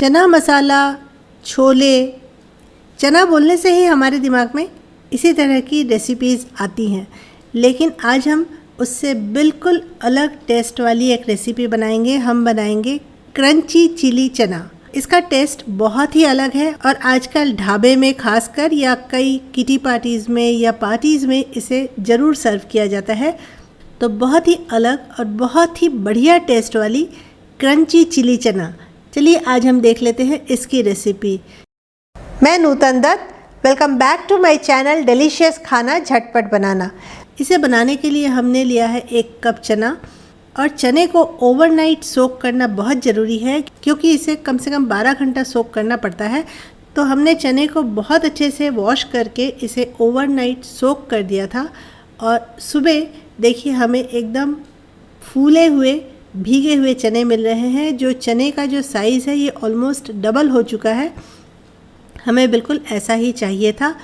चना मसाला, छोले, चना बोलने से ही हमारे दिमाग में इसी तरह की रेसिपीज़ आती हैं, लेकिन आज हम उससे बिल्कुल अलग टेस्ट वाली एक रेसिपी बनाएंगे। हम बनाएंगे क्रंची चिली चना। इसका टेस्ट बहुत ही अलग है और आजकल ढाबे में खासकर या कई किटी पार्टीज़ में या पार्टीज़ में इसे ज़रूर सर्व किया जाता है। तो बहुत ही अलग और बहुत ही बढ़िया टेस्ट वाली क्रंची चिली चना। चलिए आज हम देख लेते हैं इसकी रेसिपी। मैं Nutan Dutt, welcome back to my channel delicious खाना झटपट बनाना। इसे बनाने के लिए हमने लिया है 1 कप चना और चने को ओवरनाइट सोक करना बहुत ज़रूरी है क्योंकि इसे कम से कम 12 घंटा सोक करना पड़ता है। तो हमने चने को बहुत अच्छे से वॉश करके इसे ओवरनाइट सोक कर दिया था और सुबह देखिए हमें एकदम फूले हुए भीगे हुए चने मिल रहे हैं। जो चने का जो साइज़ है ये ऑलमोस्ट डबल हो चुका है। हमें बिल्कुल ऐसा ही चाहिए था।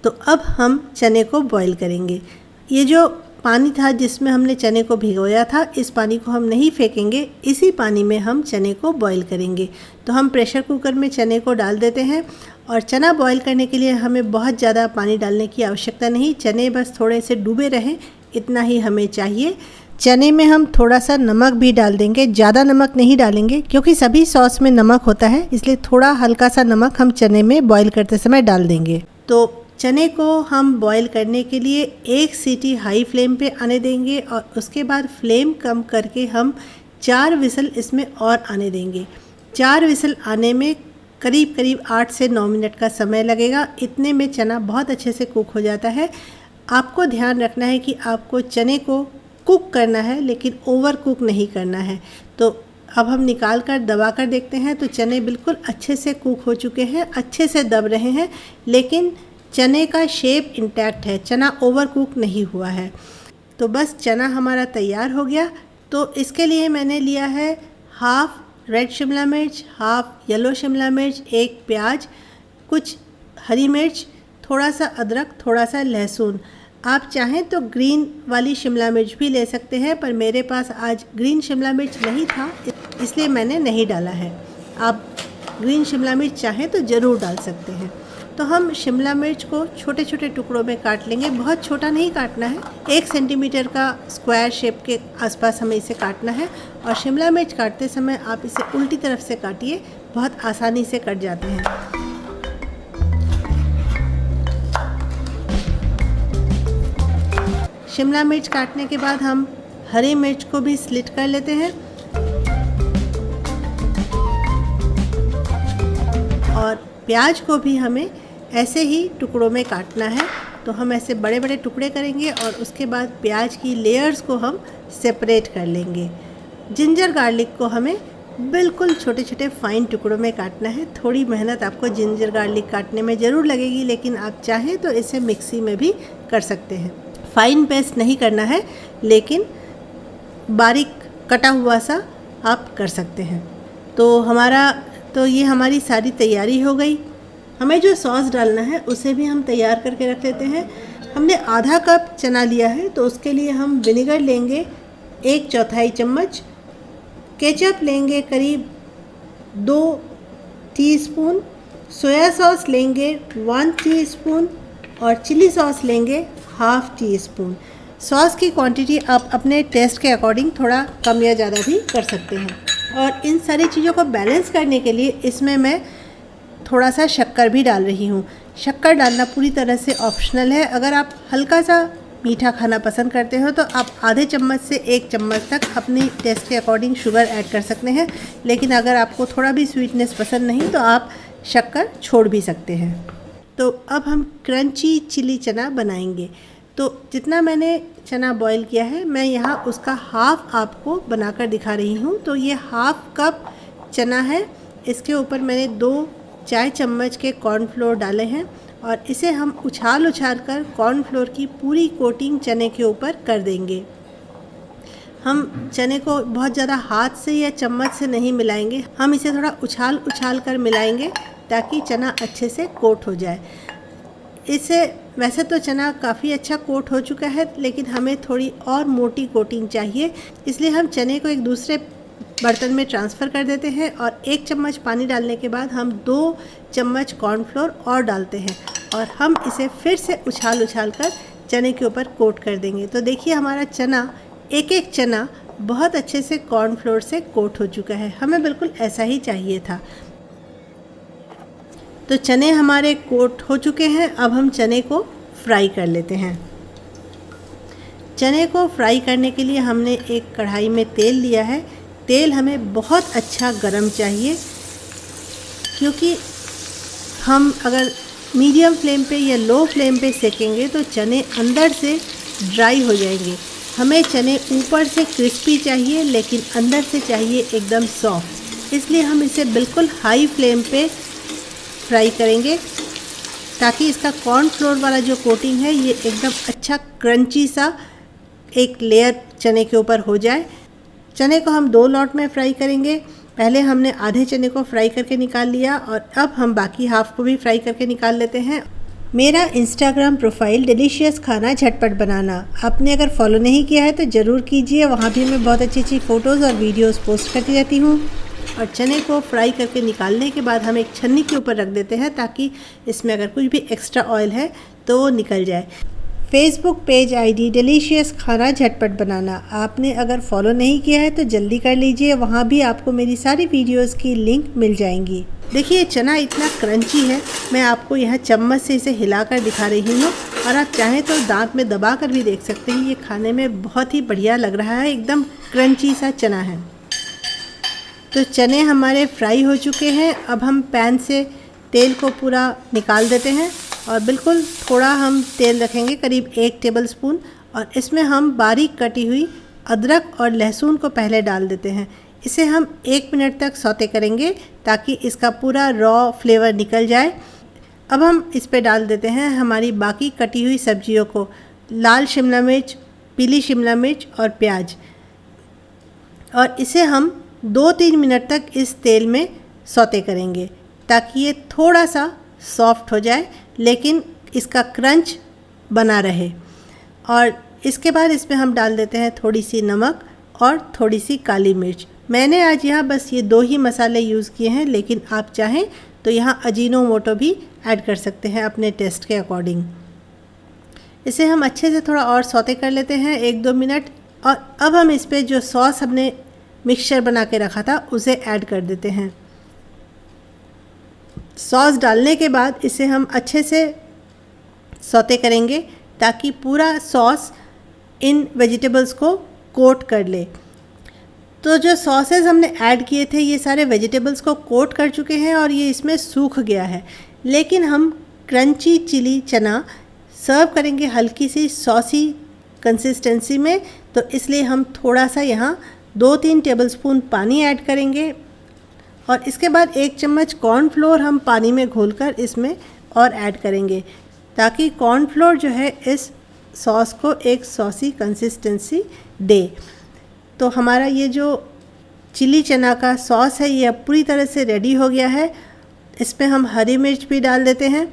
तो अब हम चने को बॉईल करेंगे। ये जो पानी था जिसमें हमने चने को भिगोया था, इस पानी को हम नहीं फेंकेंगे, इसी पानी में हम चने को बॉईल करेंगे। तो हम प्रेशर कुकर में चने को डाल देते हैं और चना बॉईल करने के लिए हमें बहुत ज़्यादा पानी डालने की आवश्यकता नहीं। चने बस थोड़े से डूबे रहें, इतना ही हमें चाहिए। चने में हम थोड़ा सा नमक भी डाल देंगे, ज़्यादा नमक नहीं डालेंगे क्योंकि सभी सॉस में नमक होता है, इसलिए थोड़ा हल्का सा नमक हम चने में बॉईल करते समय डाल देंगे। तो चने को हम बॉईल करने के लिए 1 सीटी हाई फ्लेम पे आने देंगे और उसके बाद फ्लेम कम करके हम 4 विसल इसमें और आने देंगे। 4 विसल आने में करीब करीब 8 से 9 मिनट का समय लगेगा। इतने में चना बहुत अच्छे से कुक हो जाता है। आपको ध्यान रखना है कि आपको चने को कुक करना है लेकिन ओवर कुक नहीं करना है। तो अब हम निकाल कर दबा कर देखते हैं तो चने बिल्कुल अच्छे से कुक हो चुके हैं, अच्छे से दब रहे हैं, लेकिन चने का शेप इंटैक्ट है, चना ओवर कुक नहीं हुआ है। तो बस चना हमारा तैयार हो गया। तो इसके लिए मैंने लिया है हाफ रेड शिमला मिर्च, हाफ येलो शिमला मिर्च, 1 प्याज, कुछ हरी मिर्च, थोड़ा सा अदरक, थोड़ा सा लहसुन। आप चाहें तो ग्रीन वाली शिमला मिर्च भी ले सकते हैं, पर मेरे पास आज ग्रीन शिमला मिर्च नहीं था इसलिए मैंने नहीं डाला है। आप ग्रीन शिमला मिर्च चाहें तो ज़रूर डाल सकते हैं। तो हम शिमला मिर्च को छोटे छोटे टुकड़ों में काट लेंगे। बहुत छोटा नहीं काटना है, 1 सेंटीमीटर का स्क्वायर शेप के आसपास हमें इसे काटना है। और शिमला मिर्च काटते समय आप इसे उल्टी तरफ से काटिए, बहुत आसानी से कट जाते हैं। शिमला मिर्च काटने के बाद हम हरी मिर्च को भी स्लिट कर लेते हैं और प्याज को भी हमें ऐसे ही टुकड़ों में काटना है। तो हम ऐसे बड़े बड़े टुकड़े करेंगे और उसके बाद प्याज की लेयर्स को हम सेपरेट कर लेंगे। जिंजर गार्लिक को हमें बिल्कुल छोटे छोटे फाइन टुकड़ों में काटना है। थोड़ी मेहनत आपको जिंजर गार्लिक काटने में ज़रूर लगेगी, लेकिन आप चाहें तो इसे मिक्सी में भी कर सकते हैं। फाइन पेस्ट नहीं करना है, लेकिन बारीक कटा हुआ सा आप कर सकते हैं। तो ये हमारी सारी तैयारी हो गई। हमें जो सॉस डालना है उसे भी हम तैयार करके रख लेते हैं। हमने आधा कप चना लिया है तो उसके लिए हम विनेगर लेंगे 1/4 चम्मच, केचप लेंगे करीब 2 टीस्पून, सोया सॉस लेंगे 1 टीस्पून और चिली सॉस लेंगे 1/2 टीस्पून। सॉस की क्वांटिटी आप अपने टेस्ट के अकॉर्डिंग थोड़ा कम या ज़्यादा भी कर सकते हैं। और इन सारी चीज़ों को बैलेंस करने के लिए इसमें मैं थोड़ा सा शक्कर भी डाल रही हूँ। शक्कर डालना पूरी तरह से ऑप्शनल है। अगर आप हल्का सा मीठा खाना पसंद करते हो तो आप आधे चम्मच से 1 चम्मच तक अपनी टेस्ट के अकॉर्डिंग शुगर ऐड कर सकते हैं, लेकिन अगर आपको थोड़ा भी स्वीटनेस पसंद नहीं तो आप शक्कर छोड़ भी सकते हैं। तो अब हम क्रंची चिली चना बनाएंगे। तो जितना मैंने चना बॉईल किया है मैं यहाँ उसका हाफ आपको बनाकर दिखा रही हूँ। तो ये 1/2 कप चना है, इसके ऊपर मैंने 2 चाय चम्मच के कॉर्नफ्लोर डाले हैं और इसे हम उछाल कर कॉर्नफ्लोर की पूरी कोटिंग चने के ऊपर कर देंगे। हम चने को बहुत ज़्यादा हाथ से या चम्मच से नहीं मिलाएंगे, हम इसे थोड़ा उछाल कर मिलाएंगे ताकि चना अच्छे से कोट हो जाए। इससे वैसे तो चना काफ़ी अच्छा कोट हो चुका है, लेकिन हमें थोड़ी और मोटी कोटिंग चाहिए, इसलिए हम चने को एक दूसरे बर्तन में ट्रांसफ़र कर देते हैं और 1 चम्मच पानी डालने के बाद हम 2 चम्मच कॉर्नफ्लोर और डालते हैं और हम इसे फिर से उछाल कर चने के ऊपर कोट कर देंगे। तो देखिए हमारा चना, एक चना बहुत अच्छे से कॉर्नफ्लोर से कोट हो चुका है। हमें बिल्कुल ऐसा ही चाहिए था। तो चने हमारे कोट हो चुके हैं। अब हम चने को फ्राई कर लेते हैं। चने को फ्राई करने के लिए हमने एक कढ़ाई में तेल लिया है। तेल हमें बहुत अच्छा गरम चाहिए, क्योंकि हम अगर मीडियम फ्लेम पे या लो फ्लेम पे सेकेंगे तो चने अंदर से ड्राई हो जाएंगे। हमें चने ऊपर से क्रिस्पी चाहिए लेकिन अंदर से चाहिए एकदम सॉफ्ट, इसलिए हम इसे बिल्कुल हाई फ्लेम पे फ्राई करेंगे ताकि इसका कॉर्नफ्लोर वाला जो कोटिंग है ये एकदम अच्छा क्रंची सा एक लेयर चने के ऊपर हो जाए। चने को हम 2 लॉट में फ्राई करेंगे। पहले हमने आधे चने को फ्राई करके निकाल लिया और अब हम बाकी हाफ को भी फ्राई करके निकाल लेते हैं। मेरा इंस्टाग्राम प्रोफाइल डिलीशियस खाना झटपट बनाना, आपने अगर फॉलो नहीं किया है तो ज़रूर कीजिए। वहाँ भी मैं बहुत अच्छी फ़ोटोज़ और वीडियोज़ पोस्ट करती रहती हूँ। और चने को फ्राई करके निकालने के बाद हम एक छन्नी के ऊपर रख देते हैं ताकि इसमें अगर कुछ भी एक्स्ट्रा ऑयल है तो वो निकल जाए। फेसबुक पेज आईडी डिलीशियस खाना झटपट बनाना, आपने अगर फॉलो नहीं किया है तो जल्दी कर लीजिए। वहाँ भी आपको मेरी सारी वीडियोस की लिंक मिल जाएंगी। देखिए चना इतना क्रंची है, मैं आपको यहाँ चम्मच से इसे हिलाकर दिखा रही हूँ और आप चाहें तो दांत में दबा कर भी देख सकते हैं। ये खाने में बहुत ही बढ़िया लग रहा है, एकदम क्रंची सा चना है। तो चने हमारे फ्राई हो चुके हैं। अब हम पैन से तेल को पूरा निकाल देते हैं और बिल्कुल थोड़ा हम तेल रखेंगे, करीब 1 टेबलस्पून, और इसमें हम बारीक कटी हुई अदरक और लहसुन को पहले डाल देते हैं। इसे हम 1 मिनट तक सौते करेंगे ताकि इसका पूरा रॉ फ्लेवर निकल जाए। अब हम इस पे डाल देते हैं हमारी बाकी कटी हुई सब्जियों को, लाल शिमला मिर्च, पीली शिमला मिर्च और प्याज, और इसे हम 2-3 मिनट तक इस तेल में सौते करेंगे ताकि ये थोड़ा सा सॉफ्ट हो जाए लेकिन इसका क्रंच बना रहे। और इसके बाद इसमें हम डाल देते हैं थोड़ी सी नमक और थोड़ी सी काली मिर्च। मैंने आज यहाँ बस ये 2 ही मसाले यूज़ किए हैं, लेकिन आप चाहें तो यहाँ अजीनोमोटो भी ऐड कर सकते हैं अपने टेस्ट के अकॉर्डिंग। इसे हम अच्छे से थोड़ा और सौते कर लेते हैं 1-2 मिनट। और अब हम इस पर जो सॉस हमने मिक्सचर बना के रखा था उसे ऐड कर देते हैं। सॉस डालने के बाद इसे हम अच्छे से सौते करेंगे ताकि पूरा सॉस इन वेजिटेबल्स को कोट कर ले। तो जो सॉसेस हमने ऐड किए थे ये सारे वेजिटेबल्स को कोट कर चुके हैं और ये इसमें सूख गया है, लेकिन हम क्रंची चिली चना सर्व करेंगे हल्की सी सॉसी कंसिस्टेंसी में, तो इसलिए हम थोड़ा सा यहाँ 2-3 टेबलस्पून पानी ऐड करेंगे और इसके बाद 1 चम्मच कॉर्नफ्लोर हम पानी में घोलकर इसमें और ऐड करेंगे ताकि कॉर्नफ्लोर जो है इस सॉस को एक सॉसी कंसिस्टेंसी दे। तो हमारा ये जो चिली चना का सॉस है ये अब पूरी तरह से रेडी हो गया है। इसमें हम हरी मिर्च भी डाल देते हैं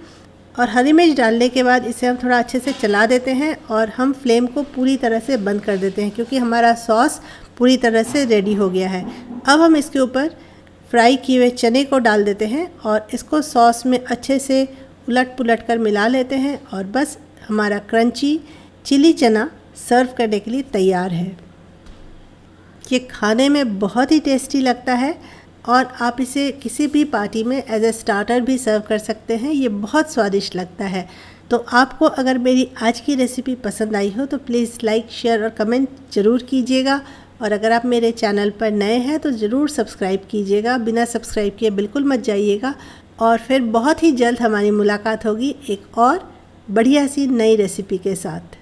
और हरी मिर्च डालने के बाद इसे हम थोड़ा अच्छे से चला देते हैं और हम फ्लेम को पूरी तरह से बंद कर देते हैं क्योंकि हमारा सॉस पूरी तरह से रेडी हो गया है। अब हम इसके ऊपर फ्राई किए हुए चने को डाल देते हैं और इसको सॉस में अच्छे से उलट पुलट कर मिला लेते हैं और बस हमारा क्रंची चिली चना सर्व करने के लिए तैयार है। ये खाने में बहुत ही टेस्टी लगता है और आप इसे किसी भी पार्टी में एज ए स्टार्टर भी सर्व कर सकते हैं। ये बहुत स्वादिष्ट लगता है। तो आपको अगर मेरी आज की रेसिपी पसंद आई हो तो प्लीज़ लाइक, शेयर और कमेंट ज़रूर कीजिएगा। और अगर आप मेरे चैनल पर नए हैं तो ज़रूर सब्सक्राइब कीजिएगा, बिना सब्सक्राइब किए बिल्कुल मत जाइएगा। और फिर बहुत ही जल्द हमारी मुलाकात होगी एक और बढ़िया सी नई रेसिपी के साथ।